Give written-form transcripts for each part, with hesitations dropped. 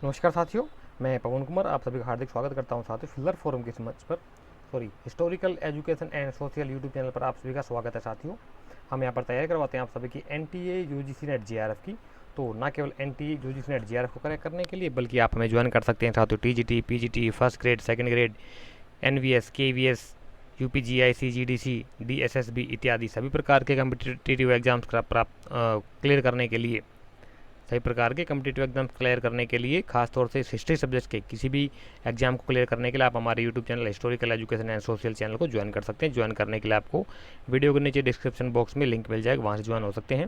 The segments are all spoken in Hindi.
नमस्कार साथियों, मैं पवन कुमार आप सभी का हार्दिक स्वागत करता हूं साथियों फिल्लर फोरम के मंच पर historical education and social YouTube channel पर आप सभी का स्वागत है साथियों। हम यहाँ पर तैयारी करवाते हैं आप सभी की NTA UGC नेट JRF की। तो ना केवल NTA UGC नेट JRF को करेक्ट करने के लिए बल्कि आप हमें ज्वाइन कर सकते हैं साथियों TGT PGT first grade second grade NVS KVS UPGI GDC DSSB इत्यादि सभी प्रकार के कम्पिटिटिव एग्जाम्स प्राप्त क्लियर करने के लिए सभी प्रकार के कम्पिटिटिव एग्जाम क्लियर करने के लिए खासतौर से हिस्ट्री सब्जेक्ट के किसी भी एग्जाम को क्लियर करने के लिए आप हमारे YouTube channel historical education and social channel को ज्वाइन कर सकते हैं। ज्वाइन करने के लिए आपको वीडियो के नीचे डिस्क्रिप्शन बॉक्स में लिंक मिल जाएगा, वहाँ से ज्वाइन हो सकते हैं।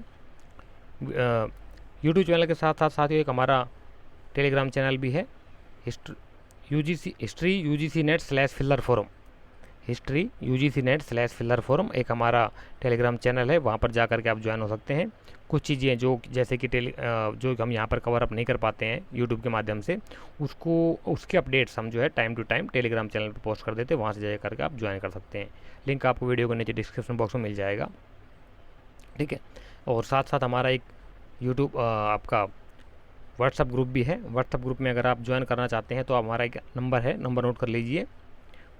यूट्यूब चैनल के साथ साथ साथियों एक हमारा टेलीग्राम चैनल भी है, history UGC net /filler forum. History UGC net /filler forum एक हमारा टेलीग्राम चैनल है, वहाँ पर जा करके आप ज्वाइन हो सकते हैं। कुछ चीज़ें जो जैसे कि जो हम यहाँ पर कवर अप नहीं कर पाते हैं यूट्यूब के माध्यम से, उसके अपडेट्स हम जो है time to time Telegram channel पर पोस्ट कर देते हैं, वहाँ से जा करके आप ज्वाइन कर सकते हैं। लिंक आपको वीडियो के नीचे डिस्क्रिप्शन बॉक्स में मिल जाएगा, ठीक है। और साथ साथ हमारा एक यूट्यूब आपका व्हाट्सअप ग्रुप भी है। व्हाट्सअप ग्रुप में अगर आप ज्वाइन करना चाहते हैं तो हमारा एक नंबर है, नंबर नोट कर लीजिए।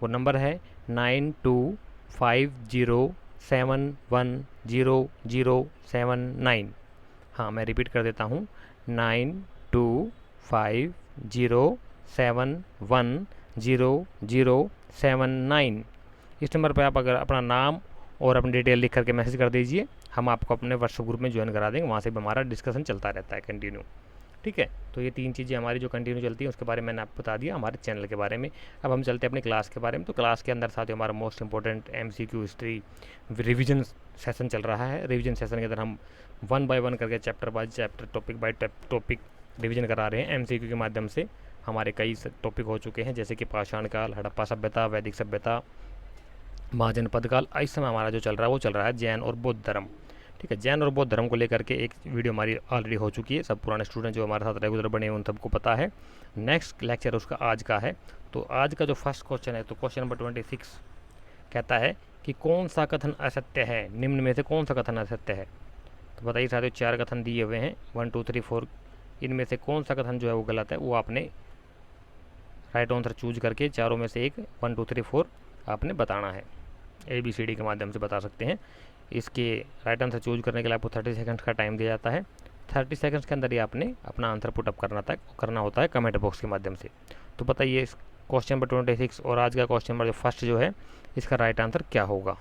वो नंबर है 9250710079। हाँ, मैं रिपीट कर देता हूँ, 9250710079। इस नंबर पर आप अगर अपना नाम और अपनी डिटेल लिख करके मैसेज कर दीजिए, हम आपको अपने व्हाट्सएप ग्रुप में ज्वाइन करा देंगे। वहाँ से भी हमारा डिस्कशन चलता रहता है कंटिन्यू, ठीक है। तो ये तीन चीज़ें हमारी जो कंटिन्यू चलती हैं उसके बारे में मैंने आपको बता दिया, हमारे चैनल के बारे में। अब हम चलते हैं अपनी क्लास के बारे में। तो क्लास के अंदर साथियों हमारा most important MCQ history revision session चल रहा है। रिवीजन सेशन के अंदर हम 1 बाय 1 करके chapter by chapter topic by topic revision करा रहे हैं। MCQ के माध्यम से हमारे कई टॉपिक हो चुके हैं, जैसे कि पाषाण काल, हड़प्पा सभ्यता, वैदिक सभ्यता, महाजनपद काल। इस समय हमारा जो चल रहा है वो चल रहा है जैन और बौद्ध धर्म, ठीक है। जैन और बौद्ध धर्म को लेकर के एक वीडियो हमारी ऑलरेडी हो चुकी है, सब पुराने स्टूडेंट जो हमारे साथ रेगुलर बने हैं उन सबको पता है। नेक्स्ट लेक्चर उसका आज का है। तो आज का जो फर्स्ट क्वेश्चन है, तो क्वेश्चन नंबर 26 कहता है कि कौन सा कथन असत्य है, निम्न में से कौन सा कथन असत्य है। तो बताइए साथियों, 4 कथन दिए हुए हैं 1 2 3 4, इनमें से कौन सा कथन जो है वो गलत है, वो आपने राइट आंसर चूज करके चारों में से एक 1 2 3 4 आपने बताना है। ABCD के माध्यम से बता सकते हैं। इसके राइट आंसर चूज करने के लिए आपको 30 सेकंड्स का टाइम दिया जाता है। 30 सेकंड्स के अंदर ही आपने अपना आंसर पुटअप करना होता है कमेंट बॉक्स के माध्यम से। तो बताइए इस क्वेश्चन नंबर 26 और आज का क्वेश्चन नंबर जो फर्स्ट जो है, इसका राइट आंसर क्या होगा।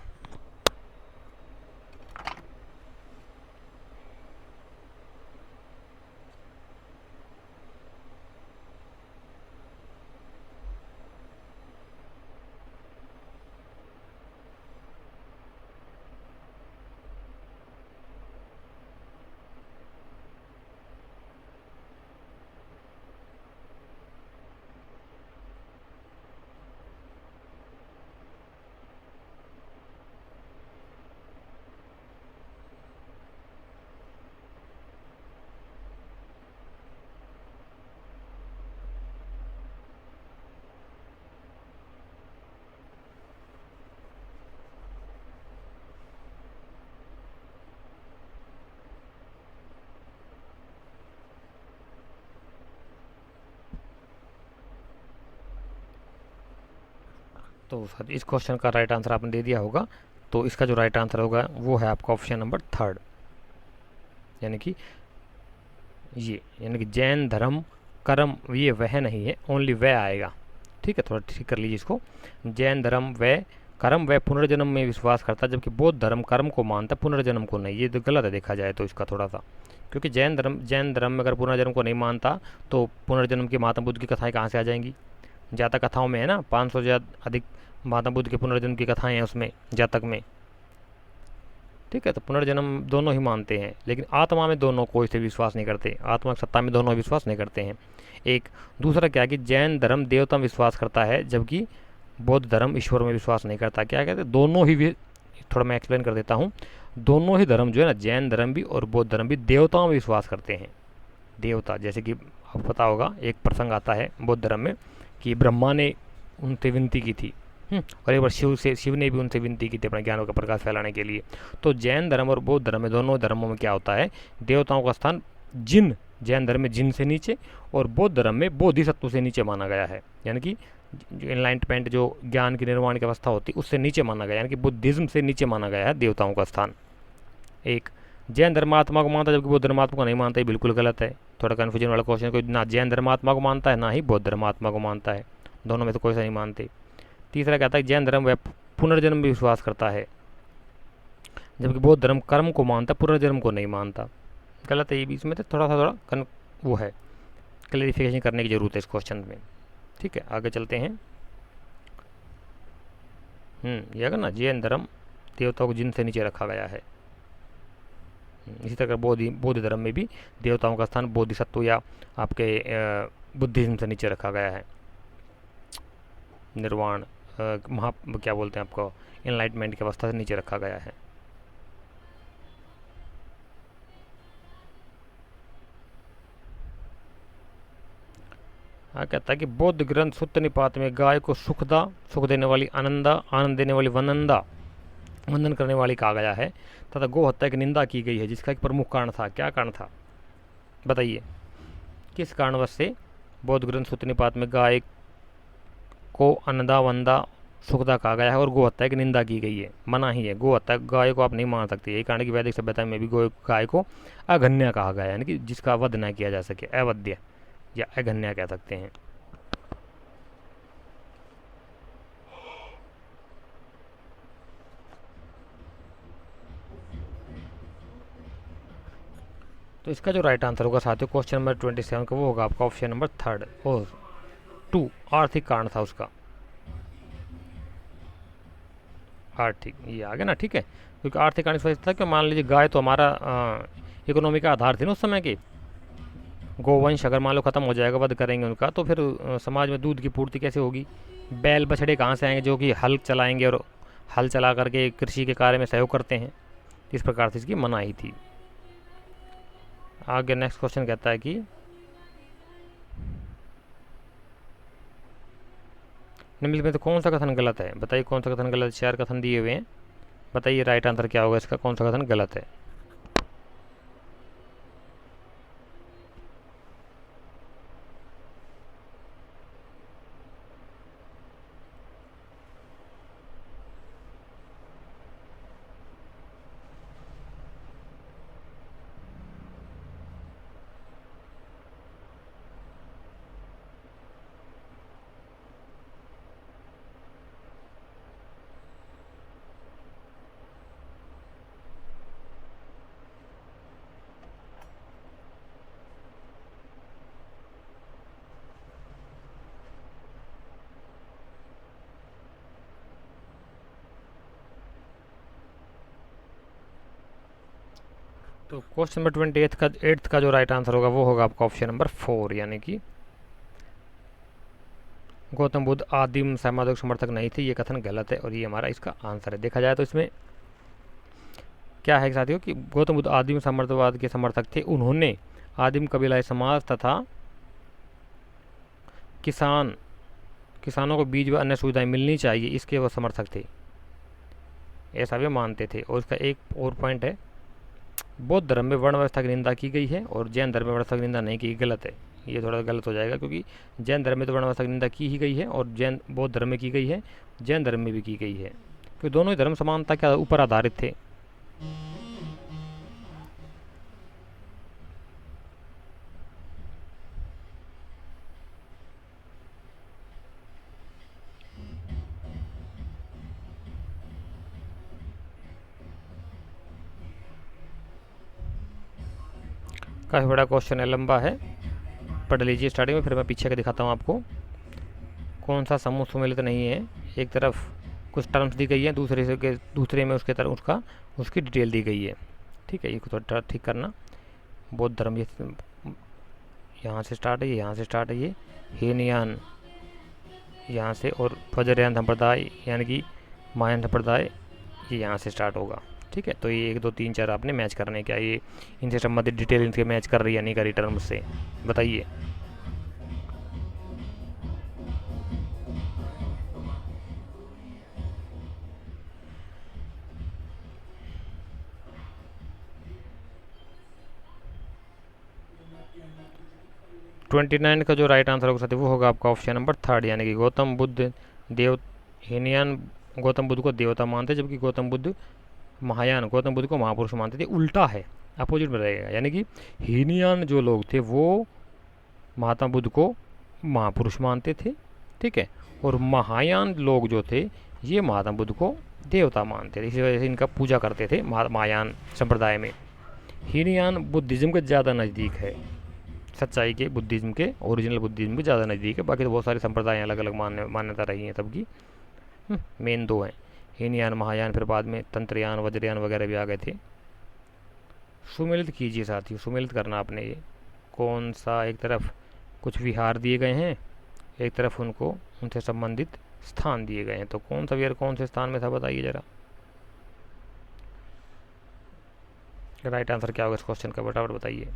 तो सर इस क्वेश्चन का राइट आंसर आपने दे दिया होगा। तो इसका जो राइट आंसर होगा वो है आपका ऑप्शन नंबर 3, यानी कि जैन धर्म कर्म ये वह नहीं है, ओनली वह आएगा, ठीक है। थोड़ा ठीक कर लीजिए इसको। जैन धर्म वह कर्म वह पुनर्जन्म में विश्वास करता है, जबकि बौद्ध धर्म कर्म को मानता, पुनर्जन्म को नहीं। ये तो गलत है देखा जाए तो इसका थोड़ा सा, क्योंकि जैन धर्म में अगर पुनर्जन्म को नहीं मानता तो पुनर्जन्म की महात्मा बुद्ध की कथाएं कहाँ से आ जाएंगी। जातक कथाओं में है ना, 500 से अधिक महात्मा बुद्ध के पुनर्जन्म की कथाएं हैं उसमें जातक में, ठीक है। तो पुनर्जन्म दोनों ही मानते हैं, लेकिन आत्मा में दोनों कोई से विश्वास नहीं करते, आत्मा सत्ता में दोनों विश्वास नहीं करते हैं। एक दूसरा क्या कि जैन धर्म देवता में विश्वास करता है, जबकि बौद्ध धर्म ईश्वर में विश्वास नहीं करता। क्या कहते हैं दोनों ही, थोड़ा मैं एक्सप्लेन कर देता हूँ। दोनों ही धर्म जो है ना, जैन धर्म भी और बौद्ध धर्म भी देवताओं में विश्वास करते हैं। देवता, जैसे कि आपको पता होगा एक प्रसंग आता है बौद्ध धर्म में कि ब्रह्मा ने उनसे विनती की थी, और एक बार शिव ने भी उनसे विनती की थी अपने ज्ञानों का प्रकाश फैलाने के लिए। तो जैन धर्म और बौद्ध धर्म में, दोनों धर्मों में क्या होता है, देवताओं का स्थान जिन जैन धर्म में जिन से नीचे और बौद्ध धर्म में बोधिसत्व से नीचे माना गया है, यानी कि जो एनलाइटमेंट, जो ज्ञान की निर्माण की अवस्था होती है उससे नीचे माना गया, यानी कि बुद्धिज्म से नीचे माना गया है देवताओं का स्थान। एक जैन धर्मात्मा को मानता है जबकि बौद्ध धर्मात्मा को नहीं मानता, ये बिल्कुल गलत है। थोड़ा कन्फ्यूजन वाला क्वेश्चन, कोई ना जैन धर्मात्मा को मानता है ना ही बौद्ध धर्मात्मा को मानता है, दोनों में से कोई सा नहीं मानते। तीसरा कहता है जैन धर्म वह पुनर्जन्म में विश्वास करता है जबकि बौद्ध धर्म कर्म को मानता, पुनर्जन्म को नहीं मानता। गलत है ये, बीच में तो थोड़ा वो है, क्लेरिफिकेशन करने की जरूरत है इस क्वेश्चन में। ठीक है, आगे चलते हैं। ये अगर ना जैन धर्म देवताओं को जिन से नीचे रखा गया है। इसी तरह बौद्ध धर्म में भी देवताओं का स्थान बोधिसत्व या आपके बुद्धिज्म से नीचे रखा गया है। निर्वाण क्या बोलते हैं आपको, एनलाइटमेंट की अवस्था से नीचे रखा गया है। हाँ, कहता है कि बौद्ध ग्रंथ सुत्त निपात में गाय को सुख देने वाली आनंदा, आनंद देने वाली वनंदा, वंदन करने वाली कहा गया है तथा गौ हत्या की निंदा की गई है, जिसका एक प्रमुख कारण था। क्या कारण था बताइए, किस कारणवश से बौद्ध ग्रंथ सुत्त निपात में गाय को अनदा वंदा सुखदा कहा गया है और गौ हत्या की निंदा की गई है, मना ही है। गौ हत्या, गाय को आप नहीं मान सकते, यही कारण की वैदिक सभ्यता में भी गाय को अघन्या कहा गया है, यानी कि जिसका वध न किया जा सके, अवध्य या अघन्या कह सकते हैं। तो इसका जो राइट आंसर होगा साथियों क्वेश्चन नंबर 27 का, वो होगा आपका ऑप्शन नंबर 3 और 2। आर्थिक कारण था उसका, आर्थिक, ये आ गया ना। ठीक है, क्योंकि आर्थिक कारण इस वजह से था कि मान लीजिए गाय तो हमारा इकोनॉमी का आधार थी ना उस समय की। गोवंश अगर मान लो खत्म हो जाएगा, वध करेंगे उनका, तो फिर समाज में दूध की पूर्ति कैसे होगी? बैल बछड़े कहाँ से आएंगे जो कि हल चलाएंगे और हल चला करके कृषि के कार्य में सहयोग करते हैं? इस प्रकार से इसकी मनाही थी। आगे नेक्स्ट क्वेश्चन कहता है कि निम्नलिखित में तो कौन सा कथन गलत है? बताइए कौन सा कथन गलत है। 4 कथन दिए हुए हैं, बताइए राइट आंसर क्या होगा इसका, कौन सा कथन गलत है? तो क्वेश्चन नंबर 28 का जो राइट आंसर होगा वो होगा आपका ऑप्शन नंबर 4, यानी कि गौतम बुद्ध आदिम सामाजिक समर्थक नहीं थे। ये कथन गलत है और ये हमारा इसका आंसर है। देखा जाए तो इसमें क्या है साथियों कि गौतम बुद्ध आदिम सामर्थ्यवाद के समर्थक थे। उन्होंने आदिम कबीलाई समाज तथा किसानों को बीज व अन्य सुविधाएं मिलनी चाहिए, इसके वो समर्थक थे, ऐसा वे मानते थे। और इसका एक और पॉइंट है, बौद्ध धर्म में वर्ण व्यवस्था की निंदा की गई है और जैन धर्म में वर्ण व्यवस्था की निंदा नहीं की, गलत है। ये थोड़ा गलत हो जाएगा क्योंकि जैन धर्म में तो वर्ण व्यवस्था की निंदा की ही गई है और बौद्ध धर्म में की गई है, जैन धर्म में भी की गई है, क्योंकि दोनों ही धर्म समानता के ऊपर आधारित थे। काफ़ी बड़ा क्वेश्चन है, लंबा है, पढ़ लीजिए स्टार्टिंग में, फिर मैं पीछे का दिखाता हूँ आपको। कौन सा समूह सुमेलित नहीं है? एक तरफ कुछ टर्म्स दी गई है, दूसरे में उसके तरफ उसकी डिटेल दी गई है। ठीक है, ये थोड़ा ठीक करना। बौद्ध धर्म ये यहाँ से स्टार्ट है, ये यहाँ से स्टार्ट है, ये हीनयान यहाँ से, और वज्रयान संप्रदाय यानी कि महायान संप्रदाय ये यहाँ से स्टार्ट होगा। ठीक है, तो ये 1 2 3 4 आपने मैच करने, क्या ये इनसे संबंधित डिटेल इनके मैच कर रही है नहीं कर रही टर्म्स से, बताइए। 29 का जो राइट आंसर होगा साथी वो होगा आपका ऑप्शन नंबर थर्ड, यानी कि गौतम बुद्ध देव हीनयान गौतम बुद्ध को देवता मानते, जबकि गौतम बुद्ध महायान गौतम बुद्ध को महापुरुष मानते थे। उल्टा है, अपोजिट में रहेगा, यानी कि हीनयान जो लोग थे वो महात्मा बुद्ध को महापुरुष मानते थे, ठीक है, और महायान लोग जो थे ये महात्मा बुद्ध को देवता मानते थे, इसी वजह से इनका पूजा करते थे महायान संप्रदाय में। हीनयान बुद्धिज़्म के ज़्यादा नज़दीक है, सच्चाई के बुद्धिज़्म के ओरिजिनल बुद्धिज़्म के ज़्यादा नज़दीक है। बाकी तो बहुत सारे संप्रदाय अलग अलग मान्यता रही हैं सबकी, मेन दो हैं, हीनयान महायान, फिर बाद में तंत्रयान वज्रयान वगैरह भी आ गए थे। सुमेलित कीजिए साथियों, सुमेलित करना आपने ये कौन सा, एक तरफ कुछ विहार दिए गए हैं, एक तरफ उनको उनसे संबंधित स्थान दिए गए हैं, तो कौन सा विहार कौन से स्थान में था बताइए ज़रा। राइट आंसर क्या होगा इस क्वेश्चन का, फटाफट बताइए।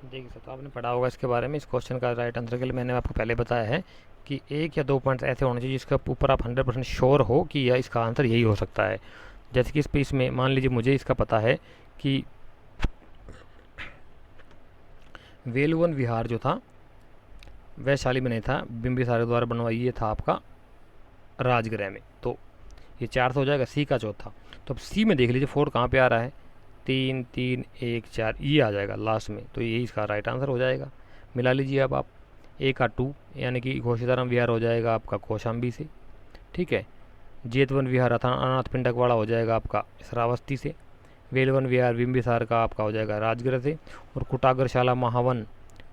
देखिए सर, तो आपने पढ़ा होगा इसके बारे में, इस क्वेश्चन का राइट आंसर के लिए मैंने आपको पहले बताया है कि एक या दो पॉइंट्स ऐसे होने चाहिए जिसके ऊपर आप 100% श्योर हो कि यह इसका आंसर यही हो सकता है। जैसे कि इस पे इसमें मान लीजिए मुझे इसका पता है कि वेलुवन विहार जो था वैशाली में नहीं था, बिंबिसार द्वारा बनवाई ये था आपका राजगृह में, तो ये 4 हो जाएगा, सी का चौथा। तो अब सी में देख लीजिए 4 कहाँ पे आ रहा है, 3 3 1 4 ये आ जाएगा लास्ट में, तो यही इसका राइट आंसर हो जाएगा। मिला लीजिए अब आप, ए का 2 यानी कि घोषिताराम विहार हो जाएगा आपका कौशाम्बी से, ठीक है, जेतवन विहार अनाथ पिंडकवाड़ा हो जाएगा आपका श्रावस्ती से, वेलवन विहार बिंबिसार का आपका हो जाएगा राजगृह से, और कुटागरशाला महावन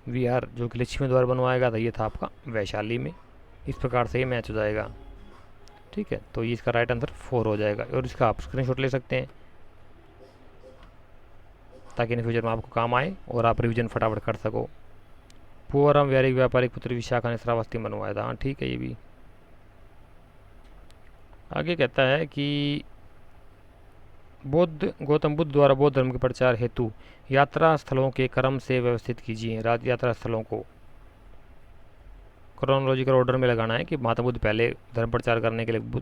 विहार जो कि लक्ष्मी द्वारा बनवाया गया था ये था आपका वैशाली में। इस प्रकार से ये मैच हो जाएगा, ठीक है, तो ये इसका राइट आंसर 4 हो जाएगा, और इसका आप स्क्रीनशॉट ले सकते हैं ताकि इन फ्यूचर में आपको काम आए और आप रिवीजन फटाफट कर सको। पूवरम व्यापारिक पुत्र विशाखा ने श्रावस्ती बनवाया था, हाँ ठीक है। ये भी आगे कहता है कि गौतम बुद्ध द्वारा बौद्ध धर्म के प्रचार हेतु यात्रा स्थलों के क्रम से व्यवस्थित कीजिए। यात्रा स्थलों को क्रोनोलॉजिकल ऑर्डर में लगाना है कि महात्मा बुद्ध पहले धर्म प्रचार करने के लिए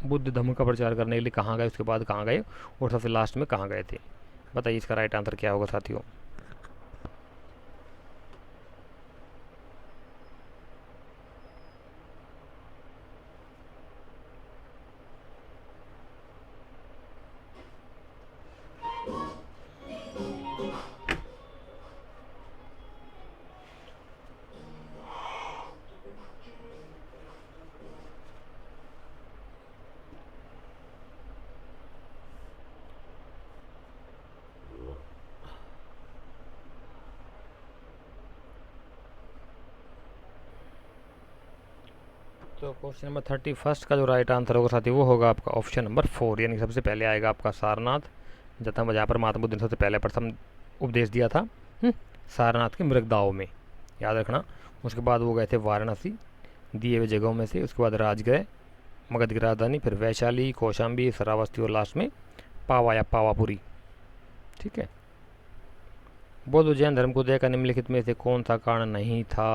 बुद्ध धर्म का प्रचार करने के लिए कहाँ गए, उसके बाद कहाँ गए, और सबसे लास्ट में कहाँ गए थे। बताइए इसका राइट आंसर क्या होगा साथियों। तो क्वेश्चन नंबर 31 का जो राइट आंसर होगा साथी वो होगा आपका ऑप्शन नंबर 4, यानी सबसे पहले आएगा आपका सारनाथ, जहाँ पर महात्मा बुद्ध ने सबसे पहले प्रथम उपदेश दिया था सारनाथ के मृगदाओं में, याद रखना। उसके बाद वो गए थे वाराणसी दिए हुए जगहों में से, उसके बाद राजगृह मगध की राजधानी, फिर वैशाली, कौशाम्बी, श्रावस्ती और लास्ट में पावा या पावापुरी, ठीक है। बौद्ध जैन धर्म को देखकर निम्नलिखित में से कौन सा कारण नहीं था।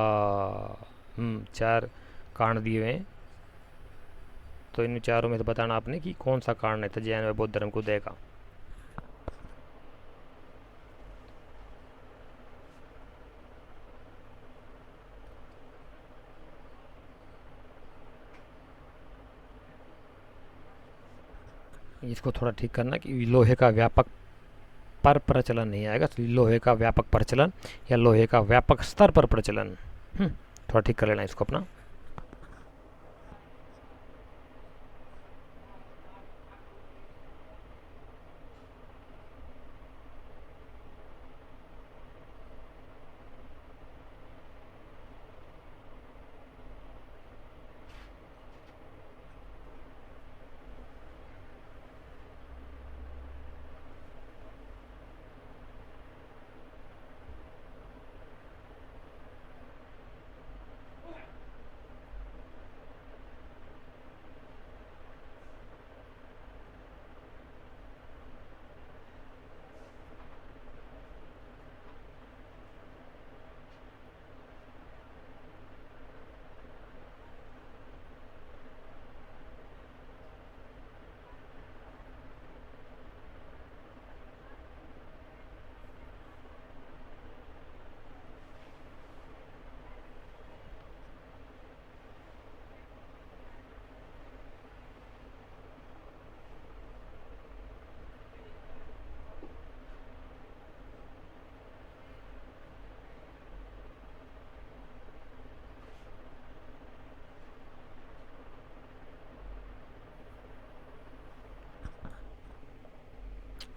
4 कारण दिए हुए हैं, तो इन चारों में से बताना आपने कि कौन सा कारण है था जैन व बौद्ध धर्म को देखा। इसको थोड़ा ठीक करना कि लोहे का व्यापक पर प्रचलन नहीं आएगा, लोहे का व्यापक प्रचलन या लोहे का व्यापक स्तर पर प्रचलन, थोड़ा ठीक कर लेना इसको अपना।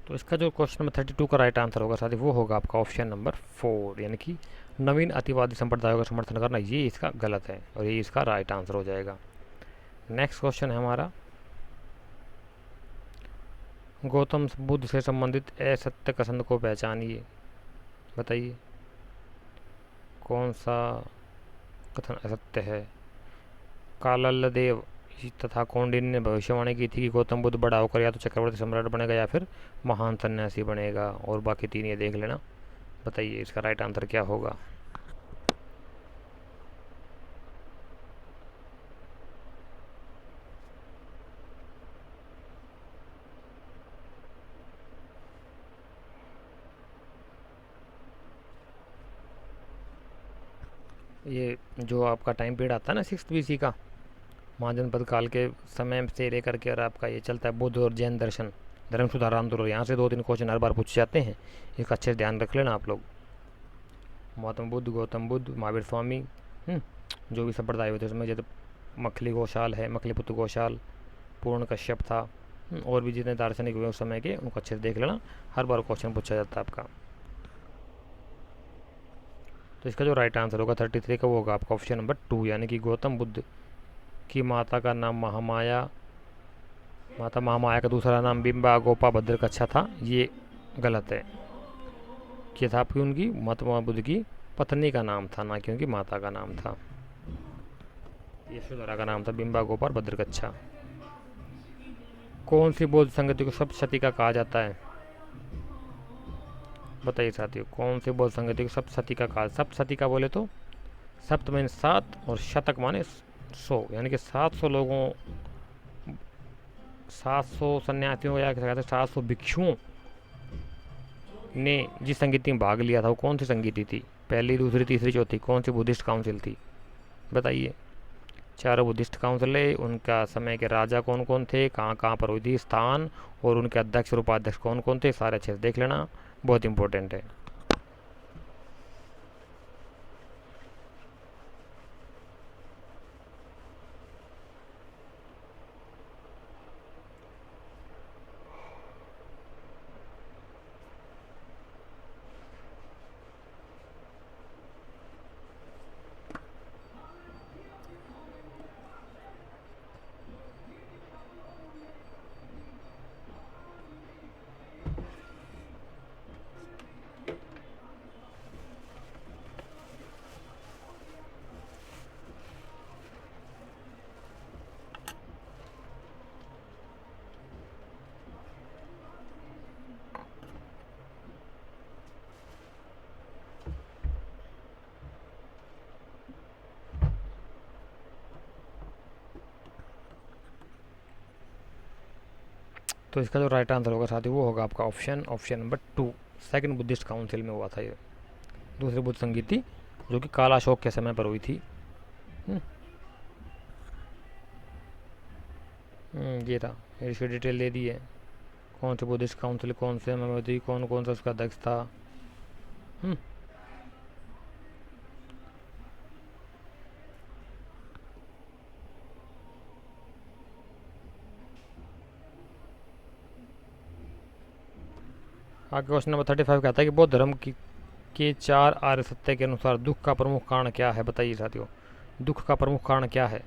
तो इसका जो क्वेश्चन नंबर 32 का राइट आंसर होगा साथी वो होगा आपका ऑप्शन नंबर 4, यानी कि नवीन अतिवादी संप्रदायों का समर्थन करना, ये इसका गलत है और ये इसका राइट आंसर हो जाएगा। नेक्स्ट क्वेश्चन है हमारा, गौतम बुद्ध से संबंधित असत्य कथन को पहचानिए। बताइए कौन सा कथन असत्य है। कालदेव तथा कौंडिन्य ने भविष्यवाणी की थी कि गौतम बुद्ध बड़ा होकर या तो चक्रवर्ती सम्राट बनेगा या फिर महान सन्यासी बनेगा, और बाकी तीन ये देख लेना। बताइए इसका राइट आंसर क्या होगा। ये जो आपका टाइम पीरियड आता है ना 6th BC का, महाजनपद काल के समय से लेकर के और आपका ये चलता है बुद्ध और जैन दर्शन, धर्म सुधार आंदोलन, यहाँ से 2-3 क्वेश्चन हर बार पूछे जाते हैं, इसका अच्छे से ध्यान रख लेना आप लोग। महात्मा बुद्ध, गौतम बुद्ध, महावीर स्वामी, जो भी संप्रदाय होते हैं उसमें जैसे मखली घोषाल है, मखलीपुत्र घोषाल, पूर्ण कश्यप था, और भी जितने दार्शनिक हुए उस समय के उनको अच्छे से देख लेना, हर बार क्वेश्चन पूछा जाता है आपका। तो इसका जो राइट आंसर होगा 33 का वो होगा आपका ऑप्शन नंबर 2, यानी कि गौतम बुद्ध की माता का नाम माता महामाया का दूसरा नाम बिंबा गोपा भद्रकच्छा था, ये गलत है। ये था कि उनकी महात्मा बुद्ध की पत्नी का नाम था, ना कि उनकी माता का नाम था। यशोधरा का नाम था बिंबा गोपाल भद्रकच्छा। कौन सी बौद्ध संगति को सप्तशती कहा जाता है। बताइए साथियों, कौन सी बौद्ध संगति को सप्तशती कहा। सप्तशती का बोले तो सप्त माने 7 और शतक माने 100, यानी कि 700 लोगों, 700 सन्यासियों या 700 भिक्षुओं ने जिस संगीति में भाग लिया था वो कौन सी संगीति थी। पहली, दूसरी, तीसरी, चौथी, कौन सी बुद्धिस्ट काउंसिल थी। बताइए। चारों बुद्धिस्ट काउंसिल है, उनका समय के राजा कौन कौन थे, कहाँ कहाँ पर हुई थी स्थान, और उनके अध्यक्ष और उपाध्यक्ष कौन कौन थे, सारे अच्छे से देख लेना, बहुत इंपॉर्टेंट है। तो इसका जो राइट आंसर होगा साथी वो होगा आपका option number 2, second Buddhist council में हुआ था ये, दूसरी बुद्ध संगीति जो कि काला अशोक के समय पर हुई थी। ये था, इसकी डिटेल दे दी है, कौन सी बुद्धिस्ट काउंसिल कौन से समय में हुई थी, कौन कौन सा उसका अध्यक्ष था। आगे क्वेश्चन नंबर 35 कहता है कि बौद्ध धर्म के 4 आर्य सत्य के अनुसार दुख का प्रमुख कारण क्या है। बताइए साथियों, दुख का प्रमुख कारण क्या है।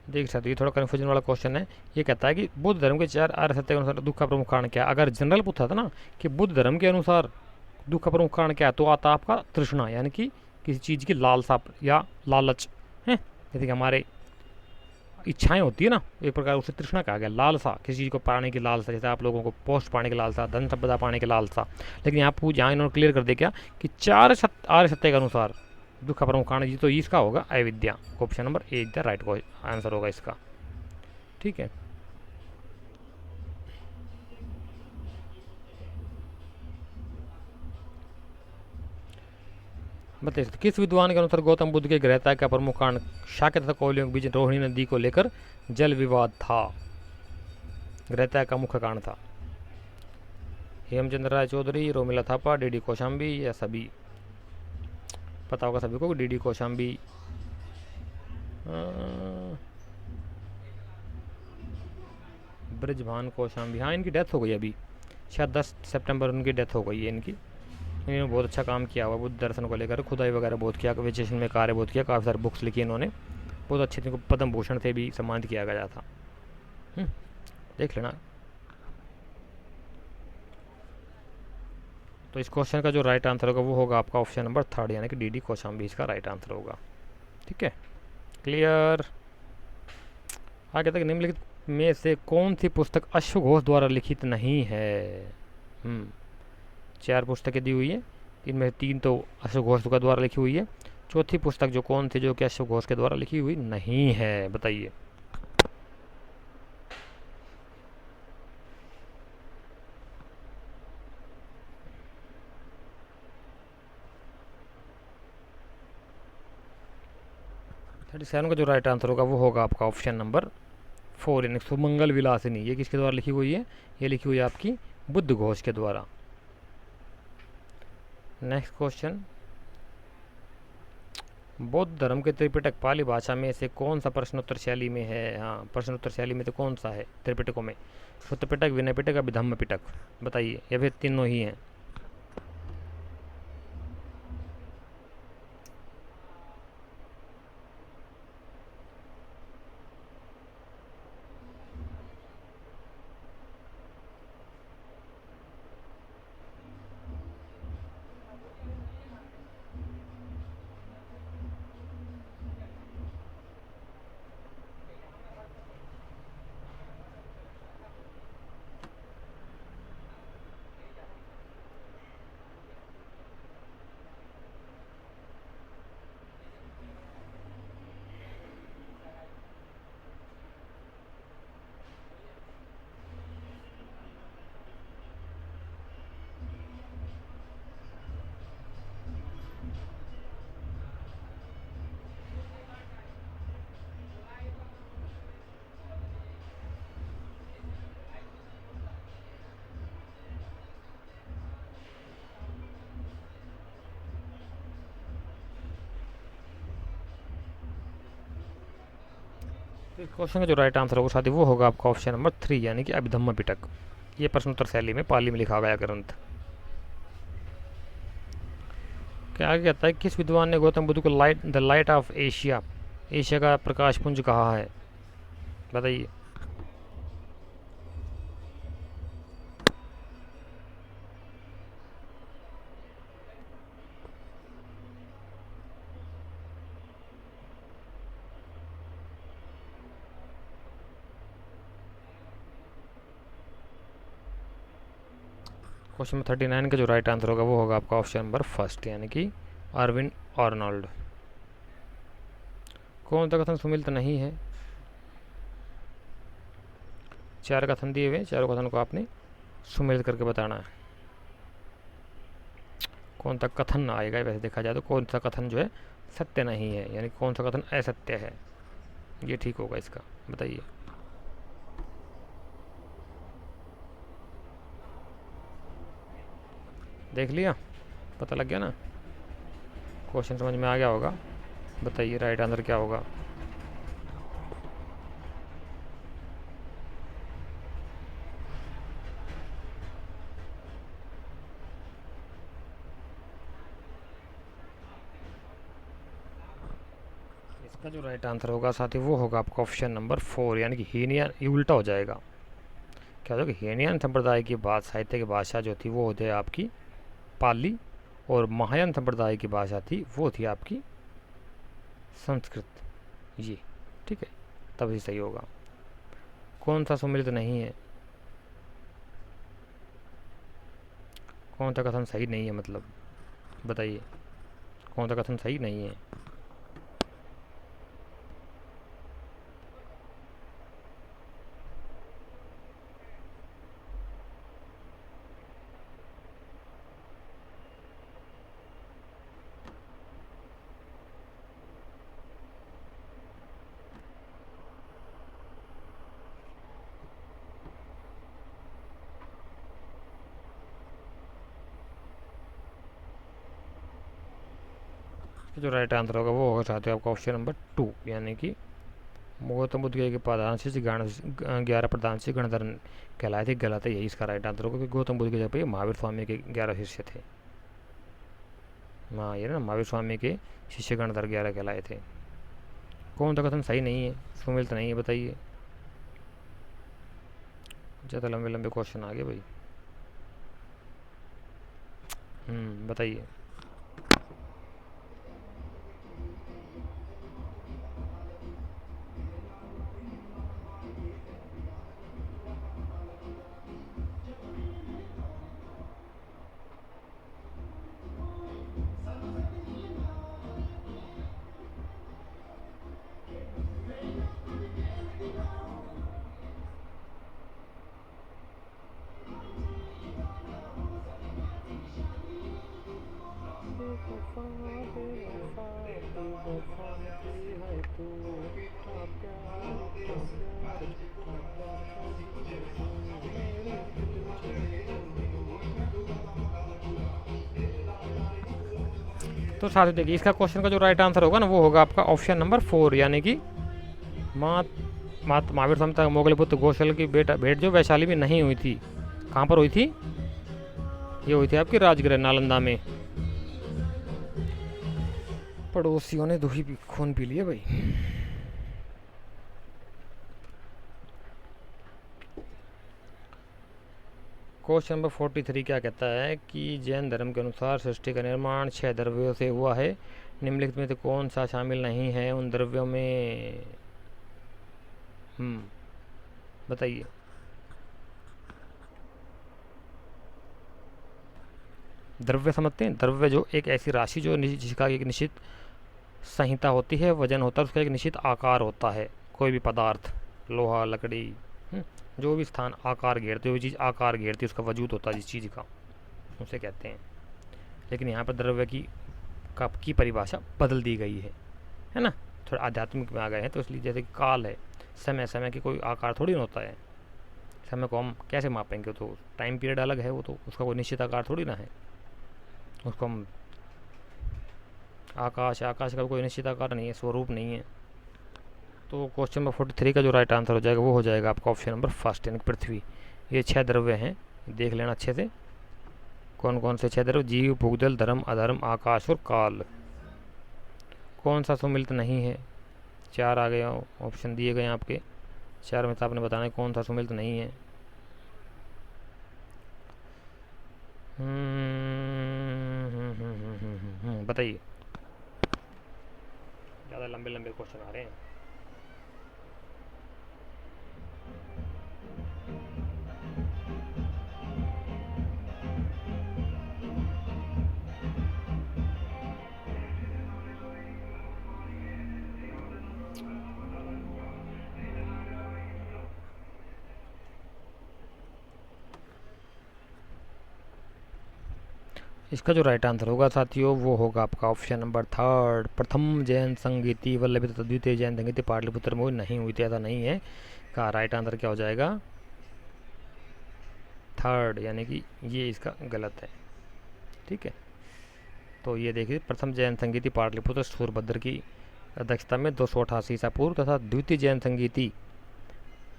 देख सकते, ये थोड़ा कन्फ्यूजन वाला क्वेश्चन है। ये कहता है कि बुद्ध धर्म के 4 आर्य सत्य के अनुसार दुख का प्रमुख कारण क्या है। अगर जनरल पूछा था ना कि बुद्ध धर्म के अनुसार दुख का प्रमुख कारण क्या है, तो आता आपका तृष्णा, यानी कि किसी चीज़ की लालसा या लालच है। जैसे कि हमारे इच्छाएं होती है ना, एक प्रकार उसे तृष्णा कहा गया, लालसा, किसी चीज़ को पाने की लालसा, जैसे आप लोगों को पोस्ट पाने की लालसा, धन संपदा पाने की लालसा। लेकिन यहाँ इन्होंने क्लियर कर दिया क्या कि 4 आर्य सत्य के अनुसार दुख का प्रमुख कारण, ये तो इसका होगा अविद्या। Option number A the right answer होगा इसका। ठीक है। बताइए, किस विद्वान के अनुसार गौतम बुद्ध के गृहत्याग का प्रमुख कारण शाक्य तथा कौलियों के बीच रोहिणी नदी को लेकर जल विवाद था? गृहत्याग का मुख्य कारण था? हेमचंद्र राय चौधरी, रोमिला थापा, डी कौशाम्बी या सभी? पता होगा सभी को, डी कौशाम्बी। ब्रजभान कौशाम्बी, हाँ इनकी डेथ हो गई अभी, शायद 10 सितंबर उनकी डेथ हो गई है इनकी। इन्होंने बहुत अच्छा काम किया हुआ बुद्ध दर्शन को लेकर, खुदाई वगैरह बहुत किया, विचेशन में कार्य बहुत किया, काफ़ी सारी बुक्स लिखी इन्होंने, बहुत अच्छे थे, पद्म भूषण से भी सम्मानित किया गया था। देख लेना। तो इस क्वेश्चन का जो राइट आंसर होगा वो होगा आपका ऑप्शन नंबर 3, यानी कि डी कौशाम्बी इसका राइट आंसर होगा। ठीक है, क्लियर। आगे तक निम्नलिखित में से कौन सी पुस्तक अश्वघोष द्वारा लिखित नहीं है? 4 पुस्तकें दी हुई है, इनमें 3 तो अश्वघोष के द्वारा लिखी हुई है, चौथी पुस्तक जो कौन सी जो कि अश्वघोष के द्वारा लिखी हुई नहीं है, बताइए। थर्टी सेवन का जो राइट आंसर होगा वो होगा आपका ऑप्शन नंबर 4, यानी सुमंगल विलासिनी। ये किसके द्वारा लिखी हुई है? ये लिखी हुई है आपकी बुद्ध घोष के द्वारा। नेक्स्ट क्वेश्चन, बौद्ध धर्म के त्रिपिटक पाली भाषा में से कौन सा प्रश्नोत्तर शैली में है? हाँ, प्रश्नोत्तर शैली में तो कौन सा है त्रिपिटकों में? शुद्ध पिटक, विनय पिटक, अभिधम्म पिटक, बताइए। या फिर तीनों ही हैं? इस क्वेश्चन का जो राइट आंसर होगा साथी वो होगा आपका ऑप्शन नंबर 3, यानी कि अभिधम्म पिटक। ये प्रश्नोत्तर शैली में पाली में लिखा गया ग्रंथ। क्या आगे कहता है, किस विद्वान ने गौतम बुद्ध को the light of Asia, Asia का प्रकाश पुंज कहा है, बताइए। क्वेश्चन नंबर 39 का जो राइट आंसर होगा वो होगा आपका ऑप्शन नंबर 1, यानी कि अरविंद आर्नोल्ड। कौन सा कथन सुमिलित नहीं है? 4 कथन दिए हुए, चारों कथन को आपने सुमिलित करके बताना है। कौन सा कथन आएगा वैसे देखा जाए तो, कौन सा कथन जो है सत्य नहीं है, यानी कौन सा कथन असत्य है, ये ठीक होगा इसका, बताइए। देख लिया, पता लग गया ना, क्वेश्चन समझ में आ गया होगा। बताइए राइट आंसर क्या होगा। इसका जो राइट आंसर होगा साथी वो होगा आपका ऑप्शन नंबर 4, यानी कि हीनियन, ये उल्टा हो जाएगा। क्या होगा, हीनियन संप्रदाय की बात, साहित्य की भाषा जो थी वो होती है आपकी पाली, और महायान संप्रदाय की भाषा थी वो थी आपकी संस्कृत। ये ठीक है, तभी सही होगा। कौन सा सम्मिलित नहीं है? कौन सा कथन सही नहीं है, मतलब बताइए, कौन सा कथन सही नहीं है? जो राइट आंसर होगा वो होगा साथियों आपका ऑप्शन नंबर 2, यानी कि गौतम बुद्ध के प्रधान शिष्य 11 प्रधान शिष्य गणधर कहलाए थे। गलत है, यही इसका राइट आंसर होगा, क्योंकि गौतम बुद्ध के जगह पे महावीर स्वामी के 11 शिष्य थे। हाँ, ये ना महावीर स्वामी के शिष्य गणधर 11 कहलाए थे। कौन सा कथन सही नहीं है, सुमिल तो नहीं है, बताइए। ज़्यादा लंबे लंबे क्वेश्चन आ गए भाई। बताइए। तो साथ ही देखिए, इसका क्वेश्चन का जो राइट आंसर होगा ना वो होगा आपका ऑप्शन नंबर 4, यानी कि महावीर स्वामी तक मोगल पुत्र कौशल की भेंट जो वैशाली में नहीं हुई थी, कहाँ पर हुई थी? ये हुई थी आपकी राजगृह नालंदा में। पड़ोसियों ने दो ही खून पी लिए भाई। क्वेश्चन नंबर 43 क्या कहता है कि जैन धर्म के अनुसार सृष्टि का निर्माण 6 द्रव्यों से हुआ है, निम्नलिखित में से कौन सा शामिल नहीं है उन द्रव्यों में? बताइए। द्रव्य समझते हैं? द्रव्य जो एक ऐसी राशि जो जिसका एक निश्चित संहिता होती है, वजन होता है, उसका एक निश्चित आकार होता है। कोई भी पदार्थ, लोहा, लकड़ी, जो भी स्थान आकार घेरते, जो चीज़ आकार घेरती है, उसका वजूद होता है जिस चीज़ का, उसे कहते हैं। लेकिन यहाँ पर द्रव्य की परिभाषा बदल दी गई है ना, थोड़ा आध्यात्मिक में आ गए हैं। तो इसलिए जैसे काल है, समय की कोई आकार थोड़ी ना होता है। समय को हम कैसे मापेंगे? तो टाइम पीरियड अलग है, वो तो उसका कोई निश्चित आकार थोड़ी ना है। उसको हम आकाश का कोई निश्चित आकार नहीं है, स्वरूप नहीं है। तो क्वेश्चन नंबर 43 का जो राइट आंसर हो जाएगा वो हो जाएगा आपका ऑप्शन नंबर 1, यानी पृथ्वी। ये 6 द्रव्य हैं, देख लेना अच्छे से कौन कौन से 6 द्रव्य। जीव, भूगदल, धर्म, अधर्म, आकाश और काल। कौन सा सुमिलित नहीं है? 4 आ गए ऑप्शन दिए गए आपके, 4 में से आपने बताना है कौन सा सुमिलित नहीं है। बताइए। ज़्यादा लंबे लंबे क्वेश्चन आ रहे हैं। इसका जो राइट आंसर होगा साथियों वो होगा आपका ऑप्शन नंबर 3, प्रथम जैन संगीति वल्लभी तथा द्वितीय जैन संगीति पाटलिपुत्र में नहीं हुई थी, ऐसा नहीं है। का राइट आंसर क्या हो जाएगा? 3, यानी कि ये इसका गलत है। ठीक है, तो ये देखिए, प्रथम जैन संगीति पाटलिपुत्र सूरभद्र की अध्यक्षता में 288 ईसा पूर्व तथा द्वितीय जैन संगीति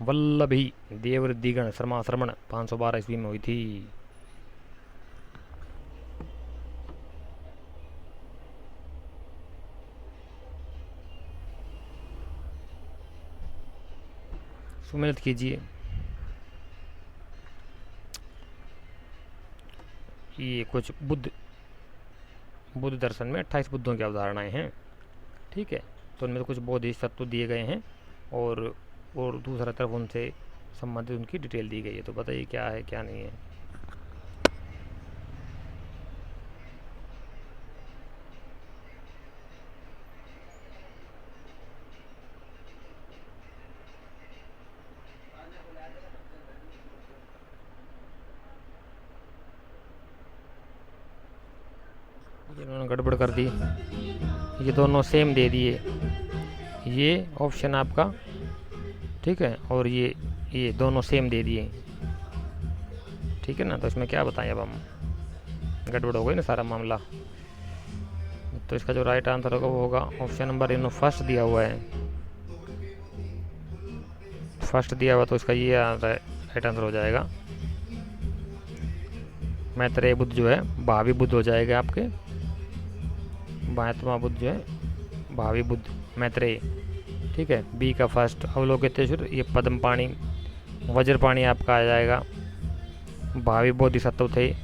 वल्लभी देवृद्धिगण श्रवण 512 ईस्वी में हुई थी। सुमिलित कीजिए। ये कुछ बुद्ध दर्शन में 28 बुद्धों की अवधारणाएं हैं। ठीक है, तो उनमें तो कुछ बौद्धिक तत्व दिए गए हैं और दूसरा तरफ उनसे संबंधित उनकी डिटेल दी गई है। तो बताइए क्या है क्या नहीं है। इन्होंने गड़बड़ कर दी, ये दोनों सेम दे दिए, ये ऑप्शन आपका, ठीक है, और ये दोनों सेम दे दिए। ठीक है ना, तो इसमें क्या बताएं अब हम, गड़बड़ हो गई ना सारा मामला। तो इसका जो राइट आंसर होगा वो होगा ऑप्शन नंबर इन फर्स्ट दिया हुआ है, फर्स्ट दिया हुआ, तो इसका ये राइट आंसर हो जाएगा। मैत्रेय बुद्ध जो है भावी बुद्ध हो जाएगा आपके, महात्मा बुद्ध जो है भावी बुद्ध मैत्रेय, ठीक है। बी का फर्स्ट अवलोकितेश्वर, ये पद्म पाणी वज्रपाणी आपका आ जाएगा। भावी बोधिसत्व थे,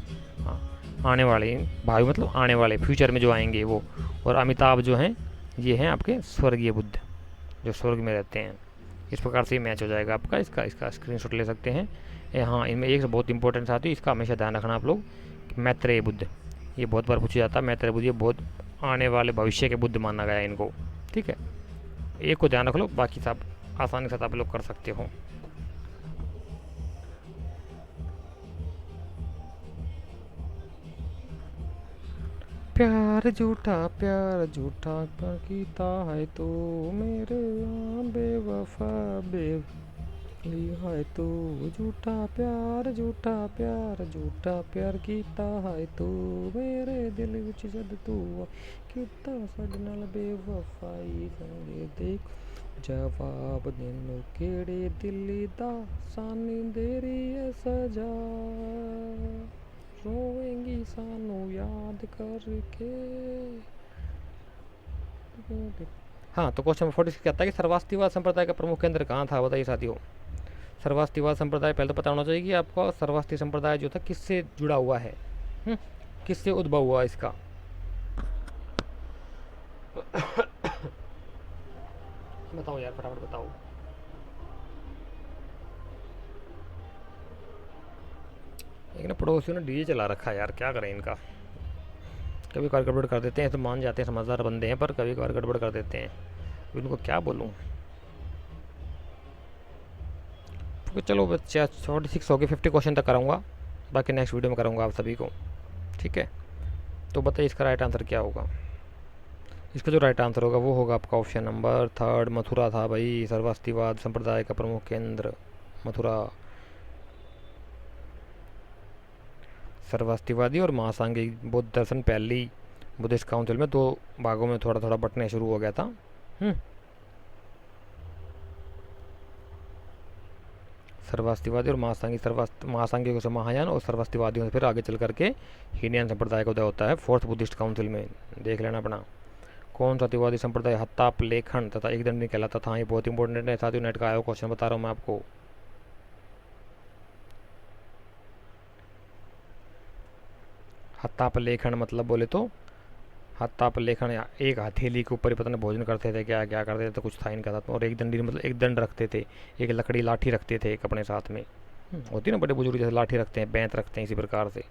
आने वाले, भावी मतलब आने वाले, फ्यूचर में जो आएंगे वो। और अमिताभ जो हैं ये हैं आपके स्वर्गीय बुद्ध, जो स्वर्ग में रहते हैं। इस प्रकार से मैच हो जाएगा आपका। इसका स्क्रीनशॉट ले सकते हैं। हाँ, इनमें एक बहुत इंपॉर्टेंट साथ ही इसका हमेशा ध्यान रखना आप लोग, मैत्रेय बुद्ध, ये बहुत बार पूछा जाता है। मैत्रेय बुद्ध ये बहुत आने वाले भविष्य के बुद्ध माना गया है इनको, ठीक है। एक को ध्यान रख लो, बाकी सब आसानी से आप लोग कर सकते हो। प्यार झूठा कीता है तो मेरे बेवफा है तो, झूठा प्यार कीता है तो मेरे दिल विच जद तू कीता साडे नाल बेवफाई संगे देख जवाब देनू केड़े दिल दा सानी देरी है सजा, रोएंगी सानू याद करके। हाँ, तो क्वेश्चन 46 कहता है कि सर्वास्तिवाद संप्रदाय का प्रमुख केंद्र कहाँ था, बताइए साथियों। सर्वास्तिवाद संप्रदाय, पहले तो पता होना चाहिए कि आपको सर्वास्ति संप्रदाय जो था किससे जुड़ा हुआ है, किससे उद्भव हुआ इसका। बताओ यार, फटाफट बताओ। एक ना पड़ोसियों ने डीजे चला रखा है यार, क्या करें इनका। कभी कभार गड़बड़ कर देते हैं, तो मान जाते हैं समझदार बंदे हैं, पर कभी कभार गड़बड़ कर देते हैं, इनको क्या बोलूँ। चलो 46 हो गए, 50 क्वेश्चन तक कराऊंगा, बाकी नेक्स्ट वीडियो में कराऊंगा आप सभी को, ठीक है। तो बताइए इसका राइट आंसर क्या होगा। इसका जो राइट आंसर होगा वो होगा आपका ऑप्शन नंबर 3, मथुरा था भाई। सर्वास्तिवाद संप्रदाय का प्रमुख केंद्र मथुरा। सर्वास्तिवादी और महासांगिक बौद्ध दर्शन पहली बुद्धिस्ट काउंसिल में 2 भागों में थोड़ा थोड़ा बंटने शुरू हो गया था। सर्वास्तिवादी और महासांगिक, महासांगिकों से महायान और सर्वास्तिवादियों से फिर आगे चल करके हीनयान संप्रदाय का उदय होता है 4th बुद्धिस्ट काउंसिल में। देख लेना अपना कौन सा तिवादी संप्रदाय हत्ताप लेखन तथा एक दंडी कहलाता था। ये बहुत इंपॉर्टेंट है साथियों, नेट का आया क्वेश्चन बता रहा हूँ मैं आपको। हत्ताप लेखन मतलब बोले तो हत्ताप लेखन एक हथेली के ऊपर ही पता नहीं भोजन करते थे, क्या क्या करते थे, तो कुछ था इनका साथ में। और एक दंडी मतलब एक दंड रखते थे, एक लकड़ी लाठी रखते थे एक अपने साथ में, होती ना बड़े बुजुर्ग जैसे लाठी रखते हैं, बैंत रखते हैं, इसी प्रकार से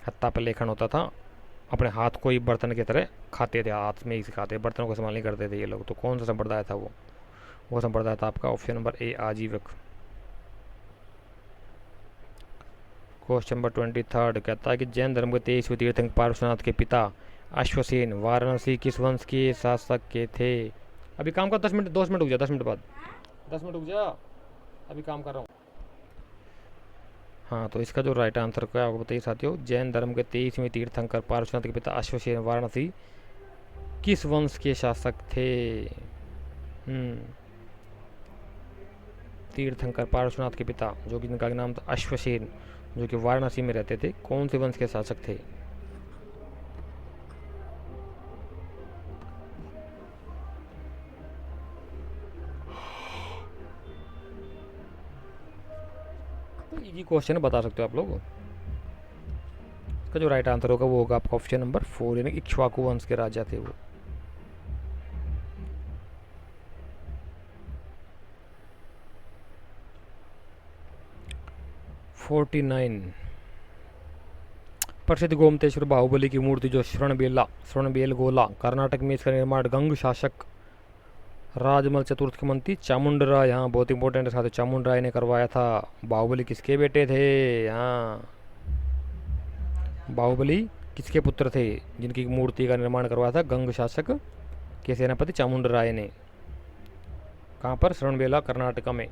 हत्ताप लेखन होता था। अपने हाथ को ही बर्तन की तरह खाते थे, हाथ में ही खाते, बर्तनों को इस्तेमाल नहीं करते थे ये लोग। तो कौन सा संप्रदाय था वो संप्रदाय था आपका option number A, आजीवक। Question number 23 कहता है कि जैन धर्म के 23वें तीर्थंकर पार्श्वनाथ के पिता अश्वसेन वाराणसी किस वंश के शासक के थे। अभी काम कर 10 मिनट 2 मिनट रुक जा, 10 मिनट बाद 10 मिनट रुक जा, अभी काम कर रहा हूँ। हाँ, तो इसका जो राइट आंसर क्या होगा बताइए साथियों। जैन धर्म के 23वें तीर्थंकर पार्श्वनाथ के पिता अश्वसेन वाराणसी किस वंश के शासक थे। तीर्थंकर पार्श्वनाथ के पिता जो कि इनका नाम था अश्वसेन, जो कि वाराणसी में रहते थे, कौन से वंश के शासक थे। तो इजी क्वेश्चन बता सकते हो आप लोग। इसका जो राइट आंसर होगा वो होगा आपका ऑप्शन नंबर 4, यानी इक्ष्वाकु वंश के राजा थे वो। प्रसिद्ध गोमतेश्वर बाहुबली की मूर्ति जो श्रणबेल गोला कर्नाटक में, इसका निर्माण गंग शासक राजमल चतुर्थ के मंत्री चामुंड राय, यहाँ बहुत इंपॉर्टेंट है साथियों, चामुंड राय ने करवाया था। बाहुबली किसके बेटे थे। हाँ, बाहुबली किसके पुत्र थे जिनकी मूर्ति का निर्माण करवाया था गंग शासक के सेनापति चामुंड राय ने। कहाँ पर, श्रणबेला कर्नाटका में,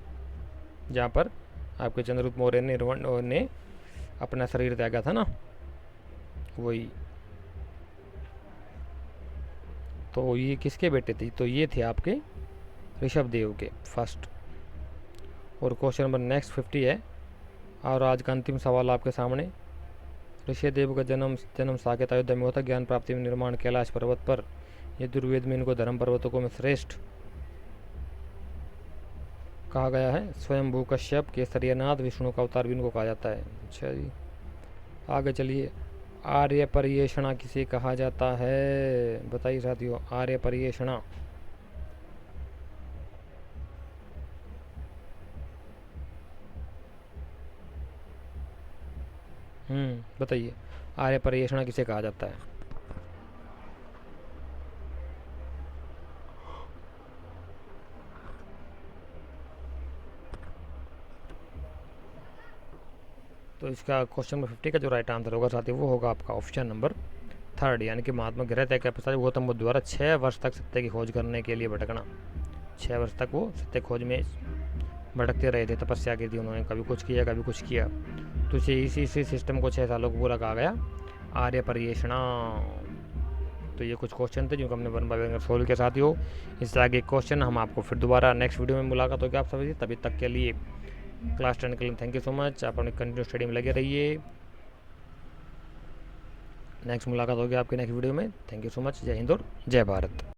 जहाँ पर आपके चंद्रगुप्त मौर्य ने अपना शरीर त्यागा था ना, वही। तो ये किसके बेटे थे? तो ये थे आपके ऋषभदेव के फर्स्ट। और क्वेश्चन नंबर नेक्स्ट 50 है, और आज का अंतिम सवाल आपके सामने। ऋषभदेव का जन्म साकेत अयोध्या में हुआ था। ज्ञान प्राप्ति में निर्माण कैलाश पर्वत पर। यजुर्वेद में इनको धर्म पर्वतों में श्रेष्ठ कहा गया है। स्वयंभू कश्यप, केसरियानाथ, विष्णु का अवतार भी इनको कहा जाता है। अच्छा जी, आगे चलिए। आर्य परिवेषणा किसे कहा जाता है? बताइए साथियों, आर्य परिवेषणा। बताइए, आर्य परिवेषणा किसे कहा जाता है? तो इसका क्वेश्चन नंबर 50 का जो राइट आंसर होगा साथियों, वो होगा आपका ऑप्शन नंबर 3, यानी कि महात्मा गृहत्याग के पश्चात गौतम बुद्ध द्वारा 6 वर्ष तक सत्य की खोज करने के लिए भटकना। 6 वर्ष तक वो सत्य खोज में भटकते रहे थे, तपस्या की थी उन्होंने, कभी कुछ किया कभी कुछ किया। तो इसी सिस्टम को 6 सालों को पूरा कहा गया आर्य परिवेषणा। तो ये कुछ क्वेश्चन थे जो हमने 1 बाय 1 सोल्व के साथियों। इससे आगे क्वेश्चन हम आपको फिर दोबारा नेक्स्ट वीडियो में मुलाकात होगी आप सभी। तभी तक के लिए क्लास 10 के लिए थैंक यू सो मच। आप अपने कंटिन्यू स्टडी में लगे रहिए। नेक्स्ट मुलाकात होगी आपकी नेक्स्ट वीडियो में। Thank you so much. जय हिंद और जय भारत।